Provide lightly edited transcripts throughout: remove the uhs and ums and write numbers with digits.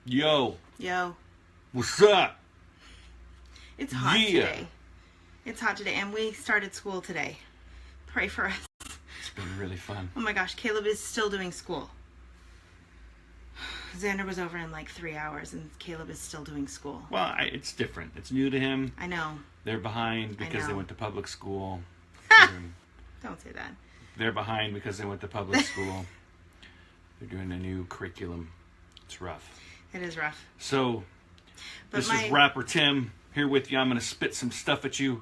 Yo, Yo, what's up? it's hot Yeah. today. It's hot today, and we started school today. Pray for us. It's been really fun. Oh my gosh, Caleb is still doing school. Xander was over in like 3 hours, and Caleb is still doing school. Well, it's different. It's new to him. I know. They're behind because they know. went to public school. Don't say that. They're behind because they went to public school. They're doing a new curriculum. It's rough. It is rough. So, But this is Rapper Tim here with you. I'm going to spit some stuff at you.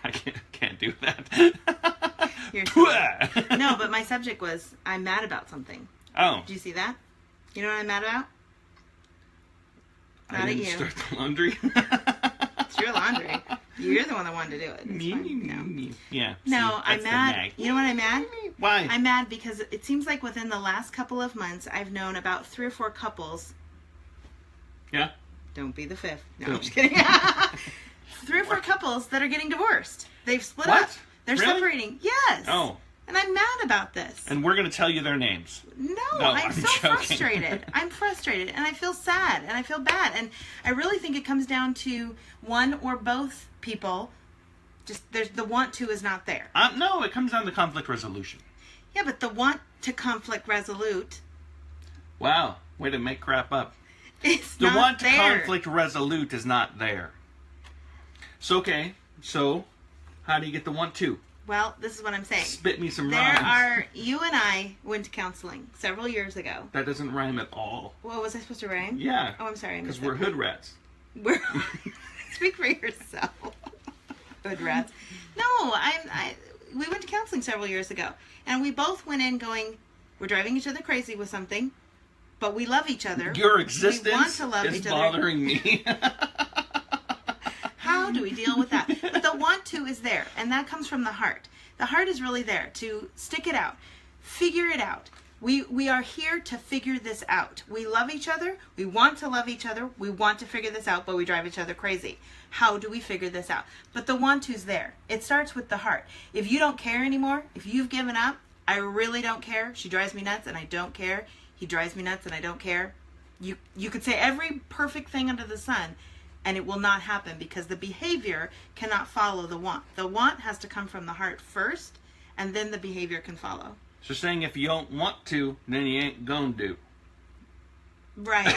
I can't do that. You're silly. No, but my subject was, I'm mad about something. Oh. Did you see that? You know what I'm mad about? Not I at didn't you. start the laundry. It's your laundry. You're the one that wanted to do it. It's fine. No. Yeah. No, see, I'm that's the mad. nag. You know what I'm mad? Why? I'm mad because it seems like within the last couple of months, I've known about 3 or 4 couples. Yeah. Don't be the fifth. No, Don't. I'm just kidding. 3 or 4 couples that are getting divorced. They've split What? up. They're Really? separating. Yes. Oh. And I'm mad about this. And we're going to tell you their names. No, I'm I'm so joking. frustrated. I'm frustrated, and I feel sad, and I feel bad, and I really think it comes down to one or both people. Just there's the want to is not there. No, it comes down to conflict resolution. Yeah, but the want to conflict resolute Wow. Way to make crap up. is The not want to there. conflict resolute is not there. So, okay. So, how do you get the want to? Well, this is what I'm saying. Spit me some There rhymes. you and I went to counseling several years ago. That doesn't rhyme at all. What was I supposed to rhyme? Yeah. Oh, I'm sorry. I Because missed we're that. hood rats. We're speak for yourself. Hood rats. No, we went to counseling several years ago, and we both went in going, we're driving each other crazy with something, but we love each other. Your We want existence to love is each other. bothering me. How do we deal with that? But the want to is there, and that comes from the heart. The heart is really there to stick it out, figure it out. We are here to figure this out. We love each other. We want to love each other. We want to figure this out, but we drive each other crazy. How do we figure this out? But the want to's there. It starts with the heart. If you don't care anymore, if you've given up, I really don't care. She drives me nuts and I don't care. He drives me nuts and I don't care. You could say every perfect thing under the sun, and it will not happen because the behavior cannot follow the want. The want has to come from the heart first, and then the behavior can follow. So saying if you don't want to, then you ain't gonna do. Right.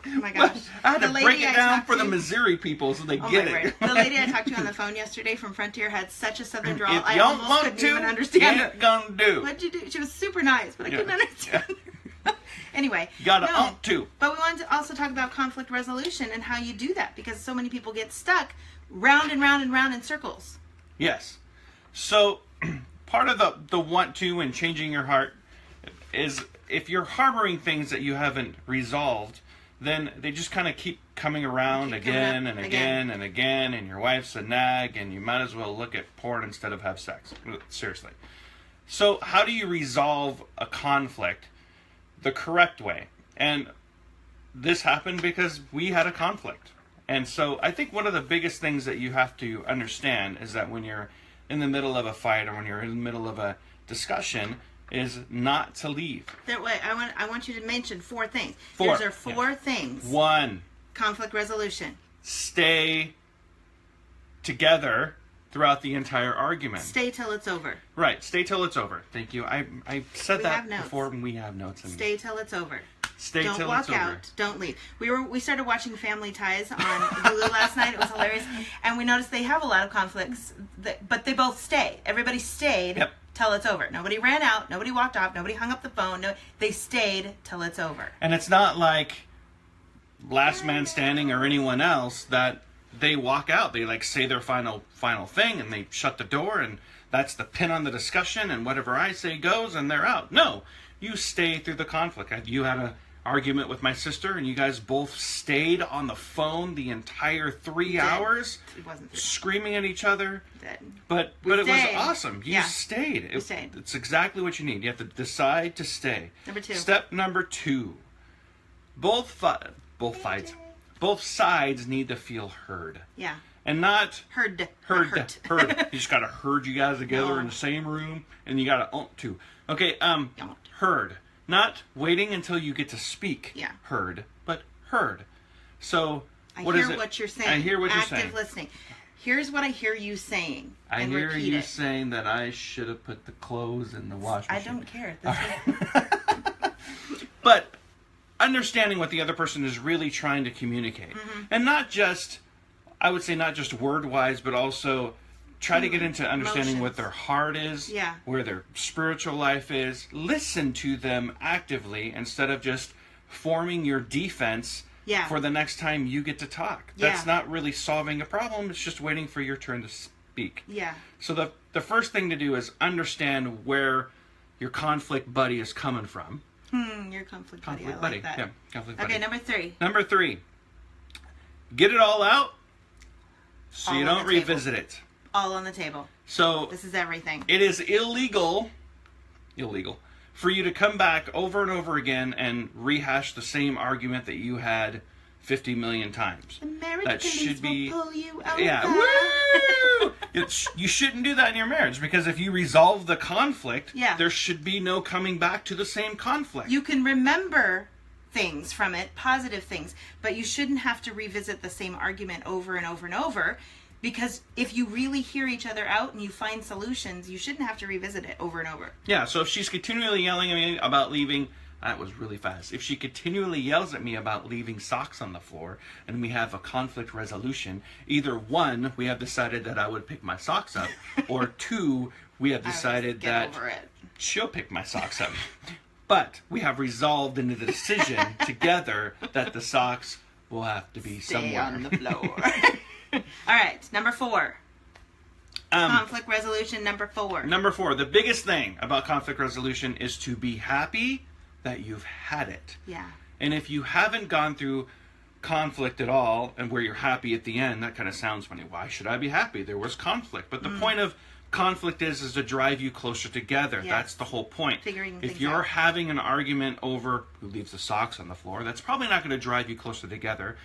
Oh my gosh. I had The to lady break it I down talked for the to- Missouri people so they Oh get my it. word. The lady I talked to on the phone yesterday from Frontier had such a southern drawl. If I you don't almost want couldn't to, even you understand her. ain't gonna do. What'd you do? She was super nice, but I couldn't Yeah. understand her. Anyway. You gotta no. want to. But we wanted to also talk about conflict resolution and how you do that, because so many people get stuck round and round and round in circles. Yes. So part of the want to and changing your heart is if you're harboring things that you haven't resolved, then they just kind of keep coming around Keep coming again up and again. again and again, and your wife's a nag, and you might as well look at porn instead of have sex. Seriously. So how do you resolve a conflict the correct way? And this happened because we had a conflict. And so I think one of the biggest things that you have to understand is that when you're in the middle of a fight or when you're in the middle of a discussion is not to leave. Wait, I want you to mention 4 things. 4. These are 4 things. 1, Conflict resolution. stay together throughout the entire argument. Stay till it's over. Right, stay till it's over. Thank you. I said We that have notes. before, and we have notes. And Stay till it's over. stay Don't till walk it's over. out. Don't leave. We started watching Family Ties on Hulu last night. It was hilarious, and we noticed they have a lot of conflicts, but they both stay. Everybody stayed Yep. till it's over. Nobody ran out. Nobody walked off. Nobody hung up the phone. No, they stayed till it's over. And it's not like Last Man Standing or anyone else that they walk out. They like say their final thing and they shut the door and that's the pin on the discussion and whatever I say goes and they're out. No, you stay through the conflict. You had an argument with my sister and you guys both stayed on the phone the entire 3 hours It wasn't screaming at each other. dead. But it was stayed. awesome. You Yeah. stayed. We stayed. It's exactly what you need. You have to decide to stay. Number 2. Step number 2. Both sides need to feel heard. Yeah. And not Heard. herd. You just gotta herd you guys together No. in the same room and you gotta to. Okay, heard. Not waiting until you get to speak. Yeah. Heard, but heard. So I what hear is it? what you're saying. I hear what you're Active saying. listening. Here's what I hear you saying. I and hear repeat you it. saying that I should have put the clothes in the wash I machine. don't care. But understanding what the other person is really trying to communicate. And not just, I would say not just word-wise, but also try to get into understanding what their heart is, Yeah. where their spiritual life is. Listen to them actively instead of just forming your defense Yeah. for the next time you get to talk. Yeah. That's not really solving a problem. It's just waiting for your turn to speak. Yeah. So the first thing to do is understand where your conflict buddy is coming from. Your conflict buddy. Conflict I buddy. like that. Yeah, conflict buddy. Okay, number 3. Number 3. Get it all out so All you on don't the table. revisit it. All on the table. So This is everything. it is illegal for you to come back over and over again and rehash the same argument that you had 50 million times. The marriage That police should be will pull you over. yeah. Woo! You shouldn't do that in your marriage, because if you resolve the conflict, Yeah. there should be no coming back to the same conflict. You can remember things from it, positive things, but you shouldn't have to revisit the same argument over and over and over, because if you really hear each other out and you find solutions, you shouldn't have to revisit it over and over. Yeah, so if she's continually yelling at me about leaving, that was really fast. If she continually yells at me about leaving socks on the floor and we have a conflict resolution, either 1, we have decided that I would pick my socks up, or 2, we have decided Get that over it. she'll pick my socks up. But we have resolved into the decision together that the socks will have to be Stay somewhere. on the floor. All right, number 4. Conflict resolution number 4. Number 4, the biggest thing about conflict resolution is to be happy that you've had it. Yeah. And if you haven't gone through conflict at all, and where you're happy at the end, that kind of sounds funny. Why should I be happy? There was conflict. But the point of conflict is to drive you closer together. Yes. That's the whole point. Figuring if things you're out. having an argument over who leaves the socks on the floor, that's probably not going to drive you closer together.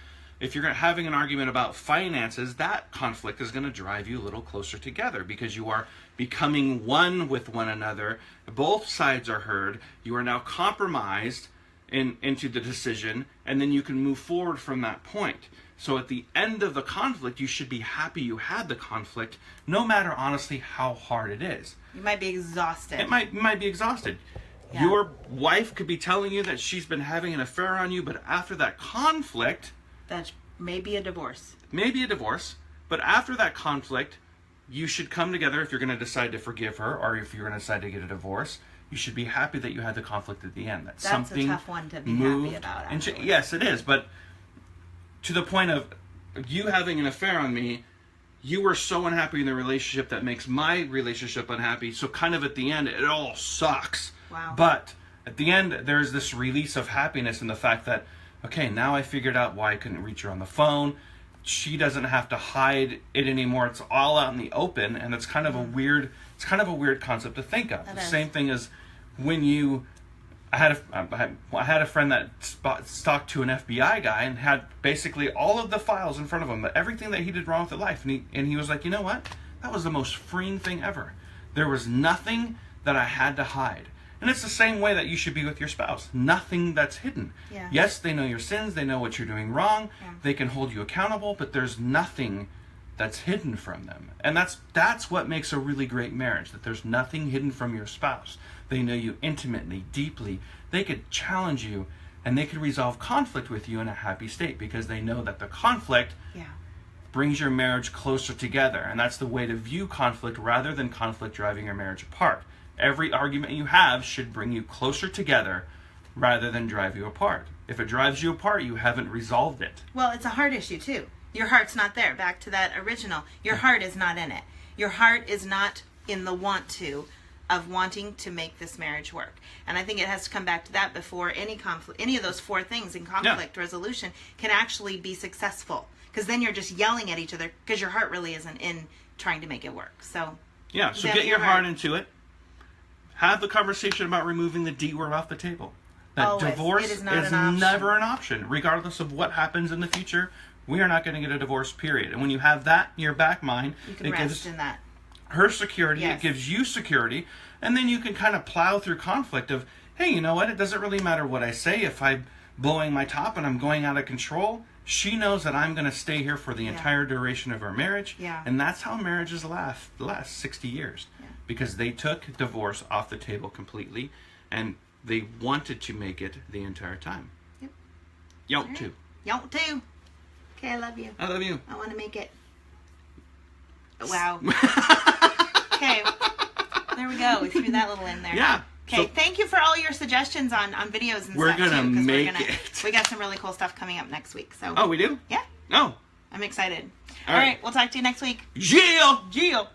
If you're having an argument about finances, that conflict is going to drive you a little closer together, because you are becoming one with one another. Both sides are heard. You are now compromised into the decision, and then you can move forward from that point. So at the end of the conflict, you should be happy you had the conflict, no matter honestly how hard it is. You might be exhausted. It might be exhausted. Yeah. Your wife could be telling you that she's been having an affair on you, but after that conflict, That's maybe a divorce. maybe a divorce, but after that conflict, you should come together if you're going to decide to forgive her, or if you're going to decide to get a divorce. You should be happy that you had the conflict at the end. That's something a tough one to be moved happy about. and Actually. yes, it is. But to the point of you having an affair on me, you were so unhappy in the relationship that makes my relationship unhappy. So kind of at the end, it all sucks. Wow. But at the end, there's this release of happiness in the fact that, okay, now I figured out why I couldn't reach her on the phone. She doesn't have to hide it anymore. It's all out in the open, and it's kind of a weird. It's kind of a weird concept to think of. That The is. same thing as when you. I had a friend that talked to an FBI guy and had basically all of the files in front of him, everything that he did wrong with his life, and he was like, you know what? That was the most freeing thing ever. There was nothing that I had to hide. And it's the same way that you should be with your spouse. Nothing that's hidden. Yeah. Yes, they know your sins. They know what you're doing wrong. Yeah. They can hold you accountable, but there's nothing that's hidden from them. And that's what makes a really great marriage, that there's nothing hidden from your spouse. They know you intimately, deeply. They could challenge you, and they could resolve conflict with you in a happy state, because they know that the conflict Yeah. brings your marriage closer together. And that's the way to view conflict, rather than conflict driving your marriage apart. Every argument you have should bring you closer together rather than drive you apart. If it drives you apart, you haven't resolved it. Well, it's a heart issue too. Your heart's not there. Back to that original. Your heart is not in it. Your heart is not in the want to of wanting to make this marriage work. And I think it has to come back to that before any conflict, any of those 4 things in conflict resolution can actually be successful. Because then you're just yelling at each other because your heart really isn't in trying to make it work. So Yeah, so examine get your your heart heart. into it. Have the conversation about removing the D word off the table. That Always. divorce It is is not an option. never an option. Regardless of what happens in the future, we are not going to get a divorce, period. And when you have that in your back mind, you can it rest gives in that. her security, Yes. it gives you security, and then you can kind of plow through conflict of, hey, you know what? It doesn't really matter what I say. If I'm blowing my top and I'm going out of control, she knows that I'm going to stay here for the entire duration of our marriage. Yeah. And that's how marriages last 60 years. Yeah. Because they took divorce off the table completely, and they wanted to make it the entire time. Yep. Y'all All right. too. Y'all too. Okay, I love you. I love you. I want to make it. Wow. Okay. There we go. We threw that little in there. Yeah. Okay, So thank you for all your suggestions on videos and We're stuff gonna too. 'Cause make it. We got some really cool stuff coming up next week. So oh, we do? yeah, Oh. I'm excited. All All right. right, we'll talk to you next week. Jill! Geo.